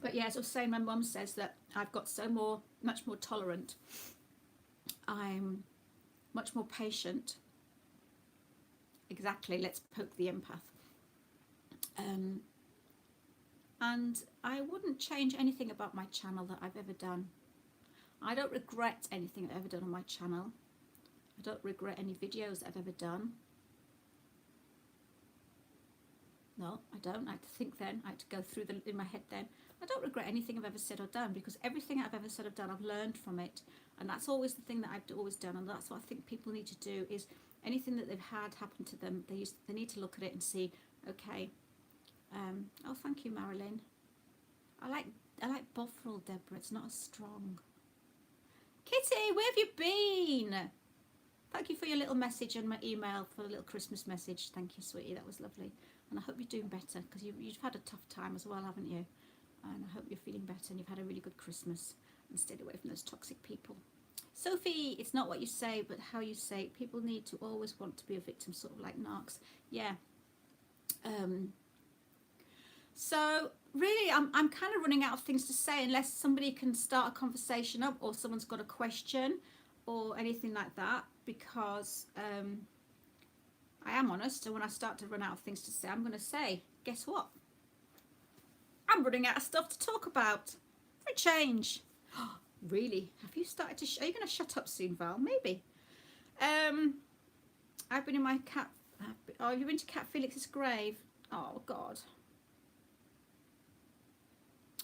But yeah, as I was saying, my mum says that I've got much more tolerant. I'm much more patient. Exactly, let's poke the empath. And I wouldn't change anything about my channel that I've ever done. I don't regret anything I've ever done on my channel. I don't regret any videos that I've ever done. No, I don't. I had to think then. I had to go through in my head then. I don't regret anything I've ever said or done, because everything I've ever said or done, I've learned from it. And that's always the thing that I've always done. And that's what I think people need to do, is anything that they've had happen to them, they need to look at it and see, okay, oh, thank you, Marilyn. I like Bovril, Deborah. It's not as strong. Kitty, where have you been? Thank you for your little message on my email, for a little Christmas message. Thank you, sweetie. That was lovely. And I hope you're doing better, because you've had a tough time as well, haven't you? And I hope you're feeling better and you've had a really good Christmas and stayed away from those toxic people. Sophie, it's not what you say, but how you say it. People need to always want to be a victim, sort of like narcs. Yeah. So really, I'm kind of running out of things to say, unless somebody can start a conversation up, or someone's got a question or anything like that, because I am honest, and when I start to run out of things to say, I'm going to say, guess what? I'm running out of stuff to talk about. For a change. Really? Have you started to... Are you going to shut up soon, Val? Maybe. I've been in my cat... Oh, you've been to Cat Felix's grave? Oh, God.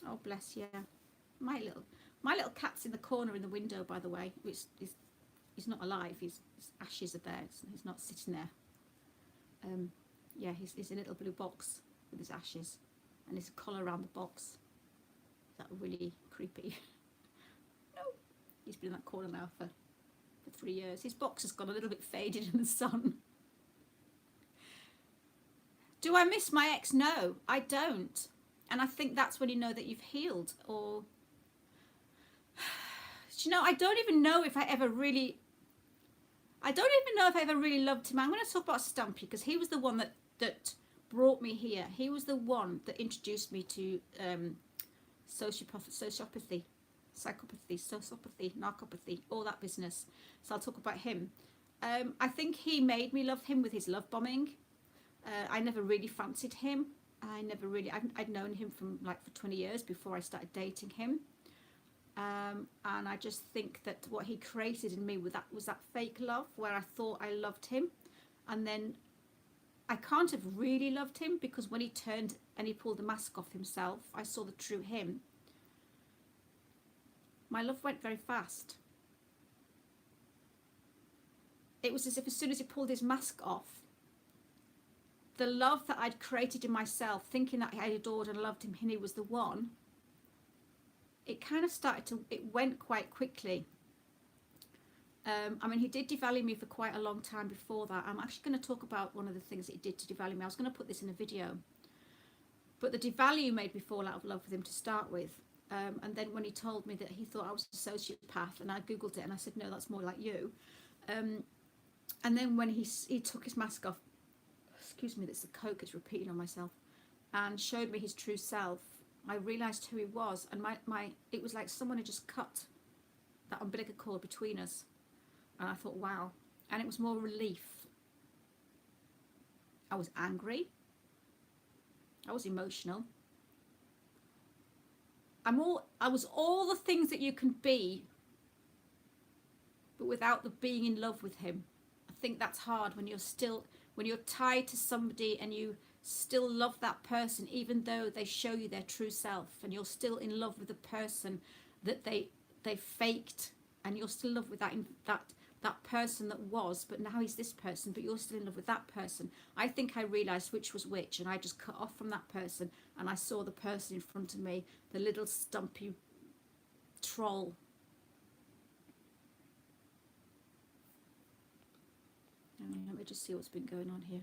Oh, bless you. My little cat's in the corner in the window, by the way. He's not alive. His ashes are there. He's not sitting there. Yeah, he's a little blue box with his ashes, and there's a collar around the box. Is that really creepy? No. He's been in that corner now for 3 years. His box has gone a little bit faded in the sun. Do I miss my ex? No, I don't. And I think that's when you know that you've healed. Or, you know, I don't even know if I ever really loved him. I'm going to talk about Stumpy, because he was the one that brought me here. He was the one that introduced me to sociopathy, psychopathy, narcopathy, all that business. So I'll talk about him. I think he made me love him with his love bombing. I never really fancied him. I'd known him from for 20 years before I started dating him. And I just think that what he created in me was that fake love, where I thought I loved him, and then I can't have really loved him, because when he turned and he pulled the mask off himself, I saw the true him. My love went very fast. It was as if as soon as he pulled his mask off, the love that I'd created in myself, thinking that I adored and loved him and he was the one, it kind of it went quite quickly. I mean, he did devalue me for quite a long time before that. I'm actually going to talk about one of the things that he did to devalue me. I was going to put this in a video. But the devalue made me fall out of love with him to start with. And then when he told me that he thought I was a sociopath, and I Googled it and I said, no, that's more like you. And then when he took his mask off, excuse me, that's the Coke, it's repeating on myself, and showed me his true self, I realised who he was. And it was like someone had just cut that umbilical cord between us. And I thought, wow. And it was more relief. I was angry. I was emotional. I was all the things that you can be, but without the being in love with him. I think that's hard when you're tied to somebody and you still love that person, even though they show you their true self, and you're still in love with the person that they faked, and you're still in love with that person that was, but now he's this person, but you're still in love with that person. I think I realised which was which, and I just cut off from that person, and I saw the person in front of me, the little stumpy troll. Let me just see what's been going on here.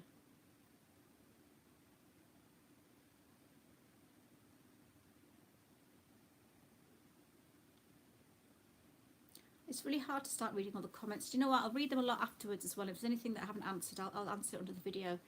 It's really hard to start reading all the comments. Do you know what? I'll read them a lot afterwards as well. If there's anything that I haven't answered, I'll answer it under the video.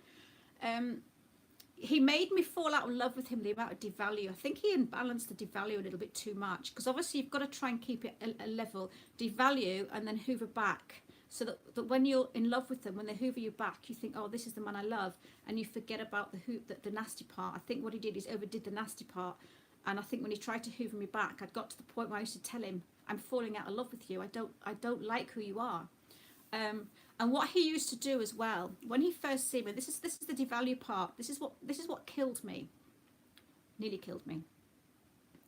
He made me fall out of love with him, the amount of devalue. I think he imbalanced the devalue a little bit too much, because obviously you've got to try and keep it a level. Devalue and then hoover back, so that when you're in love with them, when they hoover you back, you think, oh, this is the man I love, and you forget about the nasty part. I think what he did is overdid the nasty part. And I think when he tried to hoover me back, I'd got to the point where I used to tell him, I'm falling out of love with you. I don't like who you are. And what he used to do as well, when he first seen me, this is the devalue part. This is what killed me. Nearly killed me.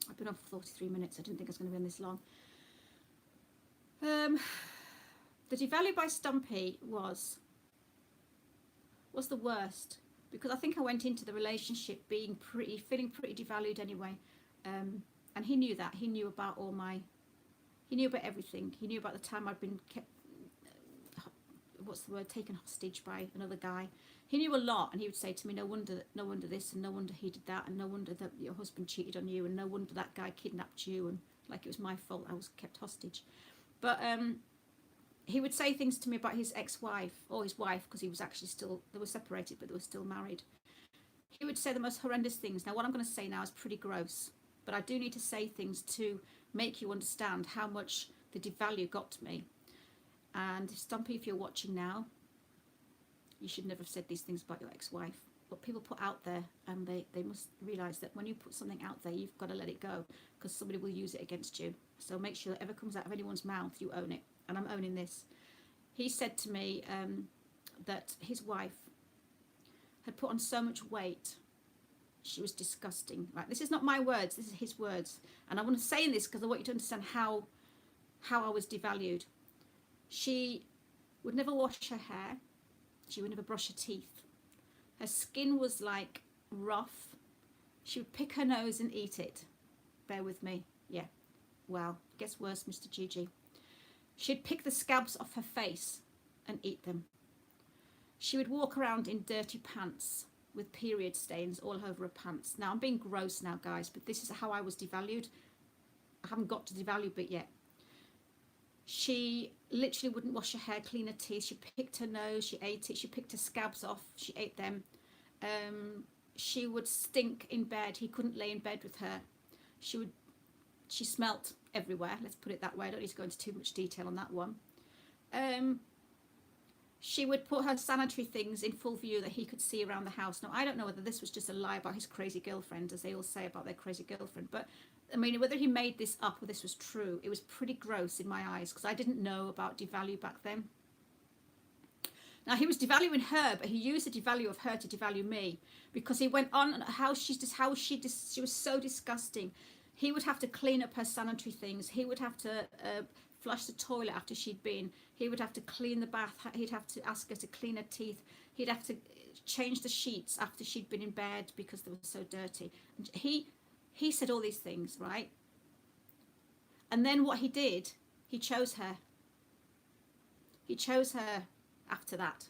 I've been on for 43 minutes. I didn't think I was going to be on this long. The devalue by Stumpy was the worst, because I think I went into the relationship feeling pretty devalued anyway. And he knew that. He knew about he knew about everything. He knew about the time I'd been kept, taken hostage by another guy. He knew a lot, and he would say to me, no wonder this, and no wonder he did that, and no wonder that your husband cheated on you, and no wonder that guy kidnapped you, and like it was my fault I was kept hostage. But he would say things to me about his ex-wife, or his wife, because he was actually they were separated, but they were still married. He would say the most horrendous things. Now, what I'm going to say now is pretty gross, but I do need to say things to make you understand how much the devalue got to me. And Stumpy, if you're watching now, you should never have said these things about your ex-wife. What people put out there, and they must realise that when you put something out there, you've got to let it go, because somebody will use it against you. So make sure that whatever comes out of anyone's mouth, you own it. And I'm owning this. He said to me that his wife had put on so much weight She was disgusting. Right, this is not my words, this is his words. And I want to say this because I want you to understand how I was devalued. She would never wash her hair. She would never brush her teeth. Her skin was like rough. She would pick her nose and eat it. Bear with me. Yeah. Well, gets worse, Mr. Gigi. She'd pick the scabs off her face and eat them. She would walk around in dirty pants with period stains all over her pants. Now, I'm being gross now, guys, but this is how I was devalued. I haven't got to the devalue bit yet. She literally wouldn't wash her hair, clean her teeth. She picked her nose, she ate it. She picked her scabs off, she ate them. She would stink in bed. He couldn't lay in bed with her. She smelt everywhere, let's put it that way. I don't need to go into too much detail on that one. She would put her sanitary things in full view that he could see around the house. Now, I don't know whether this was just a lie about his crazy girlfriend, as they all say about their crazy girlfriend, but I mean, whether he made this up or this was true, it was pretty gross in my eyes because I didn't know about devalue back then. Now, he was devaluing her, but he used the devalue of her to devalue me because he went on how she was so disgusting. He would have to clean up her sanitary things. He would have to flush the toilet after she'd been. He would have to clean the bath. He'd have to ask her to clean her teeth. He'd have to change the sheets after she'd been in bed because they were so dirty. And he said all these things, right? And then what he did, he chose her. He chose her after that.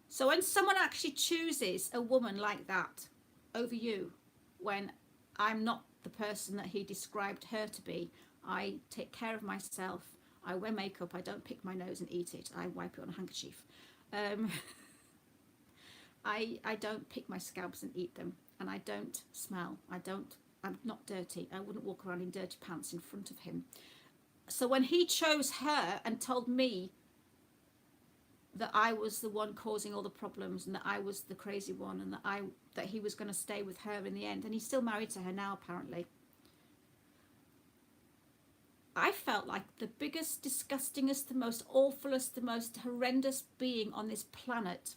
So when someone actually chooses a woman like that over you, when I'm not the person that he described her to be, I take care of myself, I wear makeup, I don't pick my nose and eat it, I wipe it on a handkerchief. I don't pick my scabs and eat them, and I don't smell, I'm not dirty. I wouldn't walk around in dirty pants in front of him. So when he chose her and told me that I was the one causing all the problems and that I was the crazy one and that he was going to stay with her in the end, and he's still married to her now apparently, I felt like the biggest, disgustingest, the most awfulest, the most horrendous being on this planet.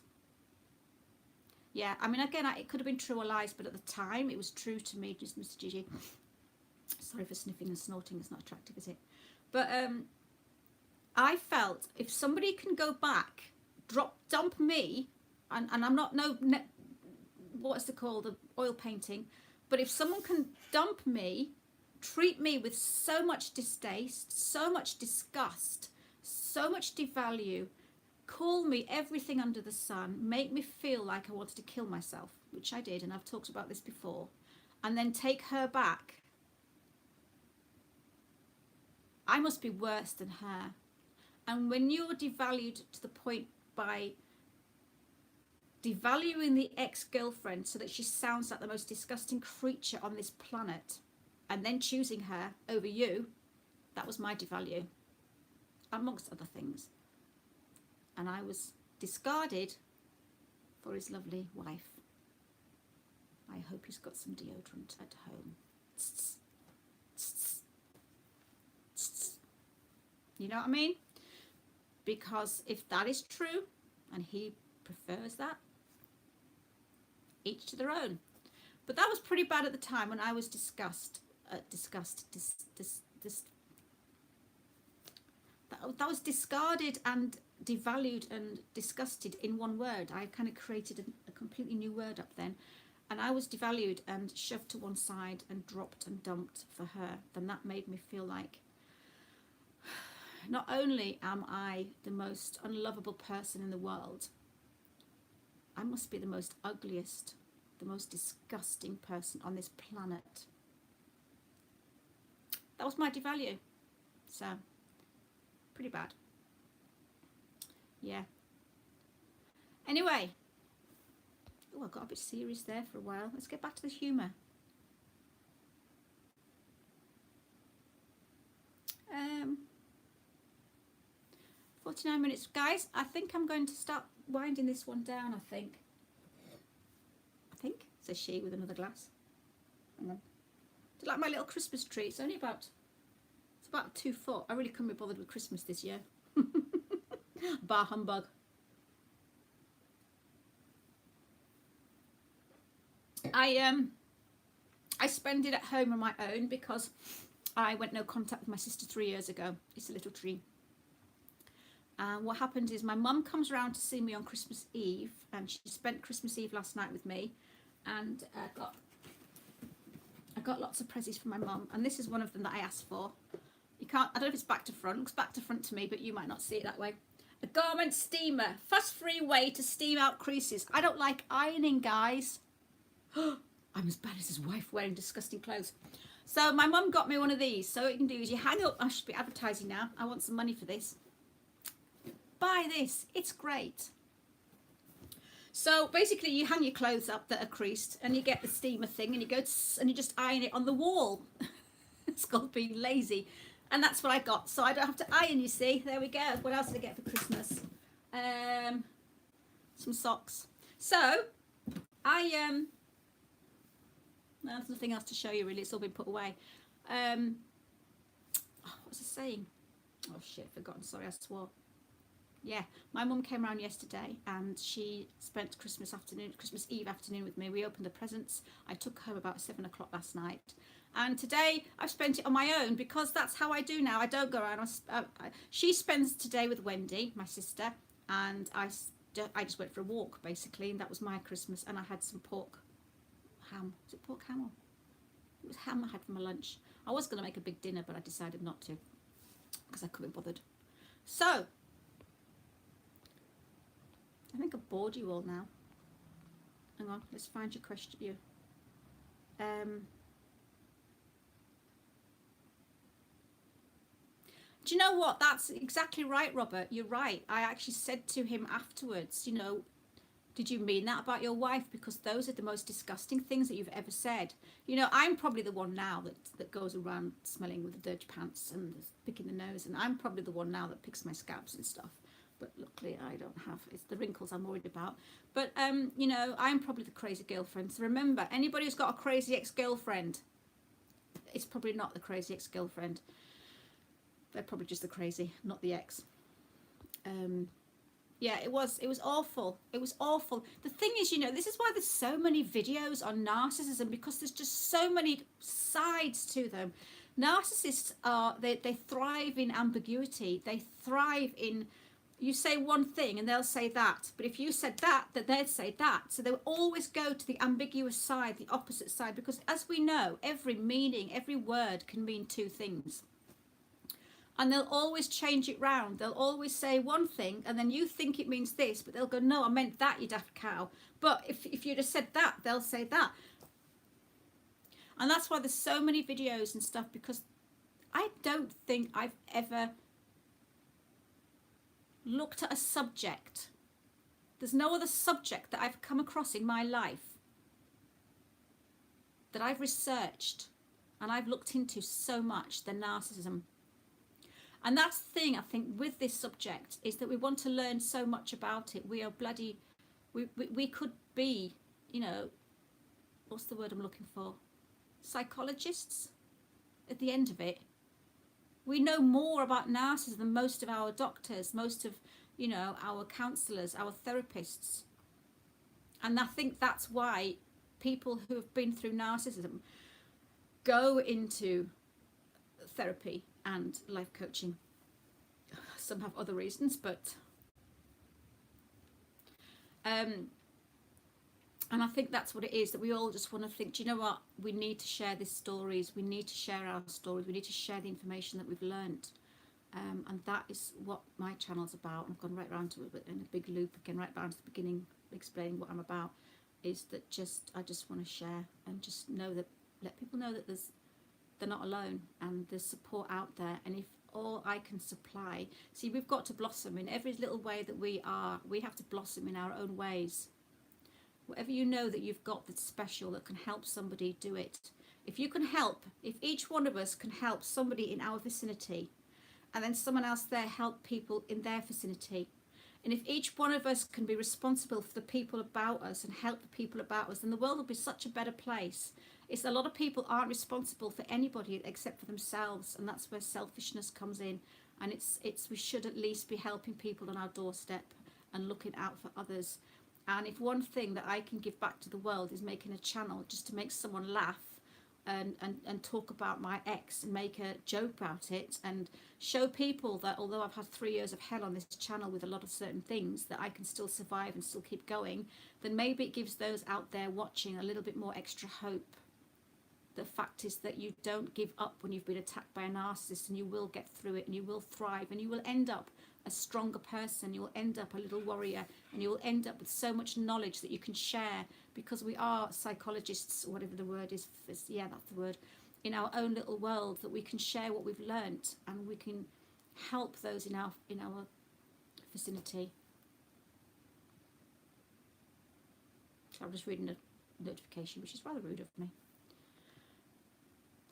Yeah, I mean, again, it could have been true or lies, but at the time it was true to me, just Mr. Gigi. Sorry for sniffing and snorting, it's not attractive, is it? But I felt if somebody can go back, dump me, and I'm not what's it called, the oil painting, but if someone can dump me, treat me with so much distaste, so much disgust, so much devalue, call me everything under the sun, make me feel like I wanted to kill myself, which I did, and I've talked about this before, and then take her back, I must be worse than her. And when you're devalued to the point by devaluing the ex-girlfriend so that she sounds like the most disgusting creature on this planet, and then choosing her over you, that was my devalue, amongst other things. And I was discarded for his lovely wife. I hope he's got some deodorant at home. You know what I mean? Because if that is true, and he prefers that, each to their own. But that was pretty bad at the time when I was that was discarded and devalued and disgusted in one word. I kind of created a completely new word up then, and I was devalued and shoved to one side and dropped and dumped for her. Then that made me feel like not only am I the most unlovable person in the world, I must be the most ugliest, the most disgusting person on this planet. That was my devalue. So, pretty bad. Yeah. Anyway. Oh, I got a bit serious there for a while. Let's get back to the humour. 49 minutes. Guys, I think I'm going to start winding this one down, I think, says she with another glass. Hang on. Do you like my little Christmas tree? It's about 2 foot. I really couldn't be bothered with Christmas this year. Bar humbug. I spend it at home on my own because I went no contact with my sister 3 years ago. It's a little tree. And what happened is my mum comes around to see me on Christmas Eve, and she spent Christmas Eve last night with me, and I got lots of presents for my mum, and this is one of them that I asked for. You can't, I don't know if it's back to front. It looks back to front to me, but you might not see it that way. A garment steamer, fuss-free way to steam out creases. I don't like ironing, guys. I'm as bad as his wife wearing disgusting clothes. So my mum got me one of these. So what you can do is you hang up, I should be advertising now. I want some money for this. Buy this, it's great. So basically you hang your clothes up that are creased and you get the steamer thing and you go and you just iron it on the wall. It's called being lazy. And that's what I got. So I don't have to iron, you see. There we go. What else did I get for Christmas? Some socks. So there's nothing else to show you really. It's all been put away. What was I saying? Oh shit, I've forgotten. Sorry, I swore. Yeah, my mum came around yesterday and she spent Christmas Eve afternoon with me. We opened the presents. I took her about 7 o'clock last night. And today I've spent it on my own because that's how I do now. I don't go around. She spends today with Wendy, my sister, and I just went for a walk basically, and that was my Christmas. And I had some pork ham. Was it pork ham? It was ham I had for my lunch. I was going to make a big dinner, but I decided not to because I couldn't be bothered. So I think I've bored you all now. Hang on, let's find your question. Do you know what? That's exactly right, Robert. You're right. I actually said to him afterwards, you know, did you mean that about your wife? Because those are the most disgusting things that you've ever said. You know, I'm probably the one now that goes around smelling with the dirty pants and picking the nose, and I'm probably the one now that picks my scabs and stuff. But luckily I don't have, it's the wrinkles I'm worried about. But, you know, I'm probably the crazy girlfriend. So remember, anybody who's got a crazy ex-girlfriend, it's probably not the crazy ex-girlfriend. They're probably just the crazy, not the ex. Yeah, it was awful. It was awful. The thing is, you know, this is why there's so many videos on narcissism, because there's just so many sides to them. Narcissists are, they thrive in ambiguity. They thrive in, you say one thing and they'll say that, but if you said that they'd say that. So they'll always go to the ambiguous side, the opposite side, because as we know, every meaning, every word can mean two things. And they'll always change it round. They'll always say one thing and then you think it means this, but they'll go, no, I meant that, you daft cow. But if you'd have said that, they'll say that. And that's why there's so many videos and stuff, because I don't think I've ever looked at a subject. There's no other subject that I've come across in my life that I've researched and I've looked into so much than narcissism. And that's the thing, I think, with this subject, is that we want to learn so much about it. We are bloody, we could be, you know, what's the word I'm looking for? Psychologists at the end of it. We know more about narcissism than most of our doctors, most of, you know, our counsellors, our therapists. And I think that's why people who have been through narcissism go into therapy and life coaching. Some have other reasons, but and I think that's what it is, that we all just want to think, do you know what, we need to share these stories, we need to share our stories, we need to share the information that we've learnt, and that is what my channel's about. I've gone right round to it in a big loop again, right down to the beginning, explaining what I'm about, is that I just want to share and just know that, let people know that they're not alone and there's support out there. And if all I can supply, see, we've got to blossom in every little way that we are. We have to blossom in our own ways. Whatever you know that you've got that's special, that can help somebody, do it. If you can help, if each one of us can help somebody in our vicinity, and then someone else there help people in their vicinity, and if each one of us can be responsible for the people about us and help the people about us, then the world will be such a better place. It's a lot of people aren't responsible for anybody except for themselves, and that's where selfishness comes in. And it's we should at least be helping people on our doorstep and looking out for others. And if one thing that I can give back to the world is making a channel just to make someone laugh and talk about my ex and make a joke about it and show people that although I've had 3 years of hell on this channel with a lot of certain things, that I can still survive and still keep going, then maybe it gives those out there watching a little bit more extra hope. The fact is that you don't give up when you've been attacked by a narcissist, and you will get through it, and you will thrive, and you will end up a stronger person. You will end up a little warrior, and you will end up with so much knowledge that you can share, because we are psychologists, or whatever the word is. Yeah, that's the word. In our own little world, that we can share what we've learnt, and we can help those in our vicinity. So I'm just reading a notification, which is rather rude of me.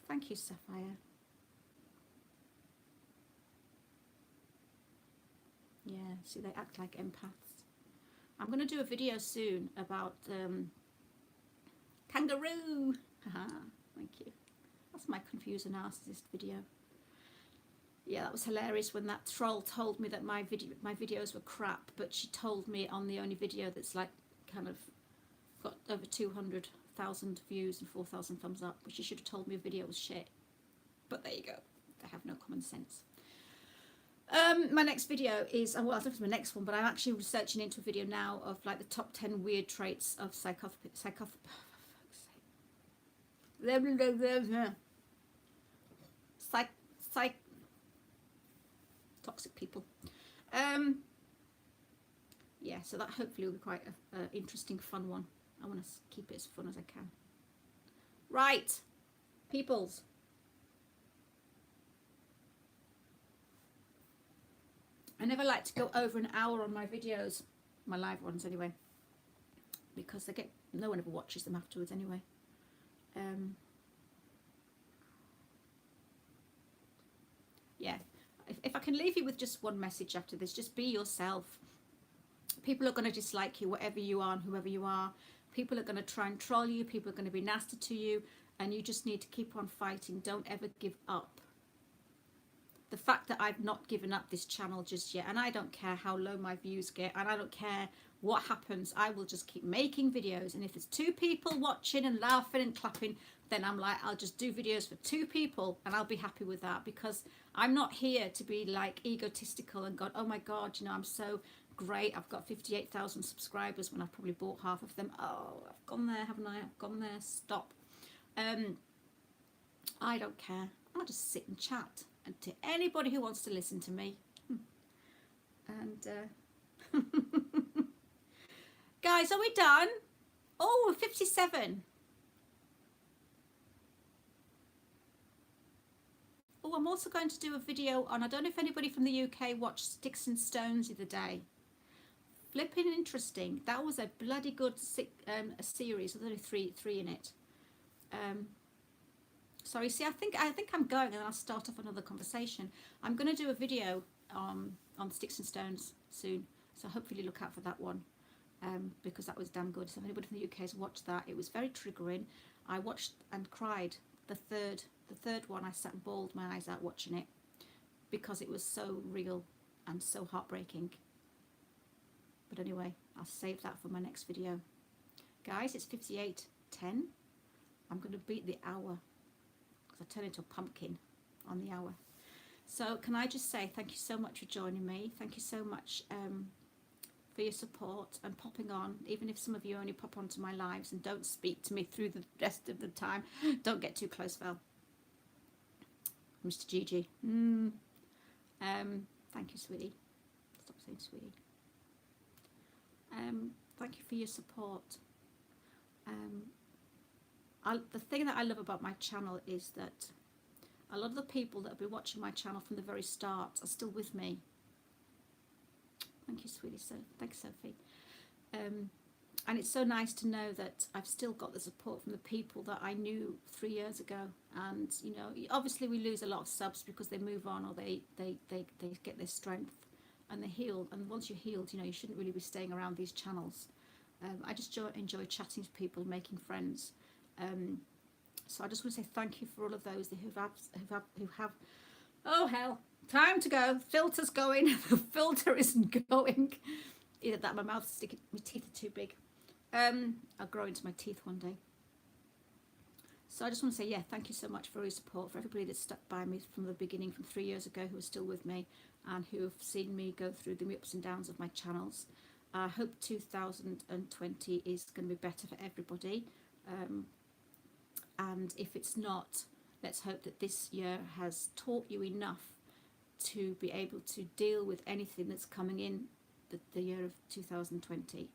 Thank you, Sapphire. Yeah, see, they act like empaths. I'm going to do a video soon about kangaroo. Haha, thank you. That's my Confuse a Narcissist video. Yeah, that was hilarious when that troll told me that my videos were crap, but she told me on the only video that's like kind of got over 200,000 views and 4,000 thumbs up, which she should have told me a video was shit. But there you go. They have no common sense. My next video is, well, I don't know if it's my next one, but I'm actually researching into a video now of like the top 10 weird traits of toxic people. Yeah, so that hopefully will be quite an interesting, fun one. I want to keep it as fun as I can. Right, peoples. I never like to go over an hour on my videos, my live ones anyway, because they get, no one ever watches them afterwards anyway. Yeah, if I can leave you with just one message after this, just be yourself. People are going to dislike you, whatever you are and whoever you are. People are going to try and troll you. People are going to be nasty to you, and you just need to keep on fighting. Don't ever give up. The fact that I've not given up this channel just yet, and I don't care how low my views get, and I don't care what happens, I will just keep making videos. And if there's 2 people watching and laughing and clapping, then I'm like, I'll just do videos for 2 people and I'll be happy with that, because I'm not here to be like egotistical and God, oh my God, you know, I'm so great, I've got 58,000 subscribers when I've probably bought half of them. Oh, I've gone there, haven't I? I've gone there. Stop. I don't care. I'll just sit and chat. And to anybody who wants to listen to me. And guys, are we done? Oh, we're 57. Oh, I'm also going to do a video on, I don't know if anybody from the UK watched Sticks and Stones the other day. Flipping interesting. That was a bloody good a series. There's only three in it. Sorry, see, I think I'm going, and then I'll start off another conversation. I'm going to do a video on Sticks and Stones soon, so hopefully look out for that one, because that was damn good. So if anybody from the UK has watched that, it was very triggering. I watched and cried. The third one, I sat and bawled my eyes out watching it, because it was so real and so heartbreaking. But anyway, I'll save that for my next video. Guys, it's 58:10. I'm going to beat the hour, I turn into a pumpkin on the hour. So can I just say thank you so much for joining me. Thank you so much for your support and popping on, even if some of you only pop onto my lives and don't speak to me through the rest of the time. Don't get too close, Val. Mr. Gigi. Thank you, sweetie. Stop saying sweetie. Thank you for your support. The thing that I love about my channel is that a lot of the people that have been watching my channel from the very start are still with me. Thank you, sweetie. So thanks, Sophie. And it's so nice to know that I've still got the support from the people that I knew 3 years ago. And you know, obviously we lose a lot of subs because they move on, or they get their strength and they heal. And once you're healed, you know, you shouldn't really be staying around these channels. I just enjoy chatting to people, making friends. So I just want to say thank you for all of those who have oh hell, time to go, filter's going. The filter isn't going. Either that, my mouth's sticking, my teeth are too big. I'll grow into my teeth one day. So I just want to say, yeah, thank you so much for your support, for everybody that's stuck by me from the beginning, from 3 years ago, who are still with me and who have seen me go through the ups and downs of my channels. I hope 2020 is going to be better for everybody. And if it's not, let's hope that this year has taught you enough to be able to deal with anything that's coming in the year of 2020,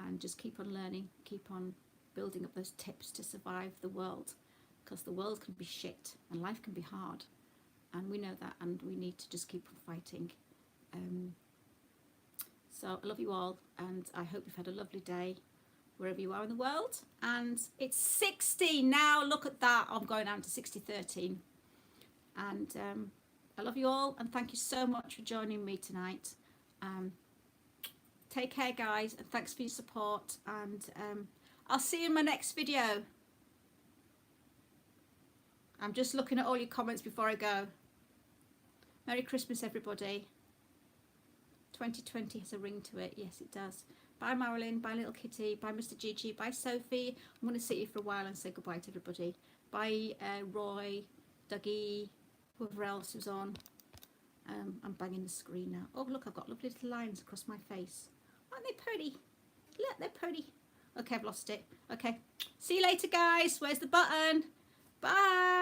and just keep on learning, keep on building up those tips to survive the world, because the world can be shit and life can be hard, and we know that, and we need to just keep on fighting. So I love you all, and I hope you've had a lovely day wherever you are in the world. And it's 60 now, look at that, I'm going down to 60-13. And I love you all, and thank you so much for joining me tonight. Take care, guys, and thanks for your support, and I'll see you in my next video. I'm just looking at all your comments before I go. Merry Christmas, everybody. 2020 has a ring to it. Yes, it does. Bye, Marilyn. Bye, little kitty. Bye, Mr. Gigi. Bye, Sophie. I'm going to sit here for a while and say goodbye to everybody. Bye, Roy, Dougie, whoever else who's on. I'm banging the screen now. Oh, look, I've got lovely little lines across my face. Aren't they pretty? Look, they're pretty. Okay, I've lost it. Okay. See you later, guys. Where's the button? Bye.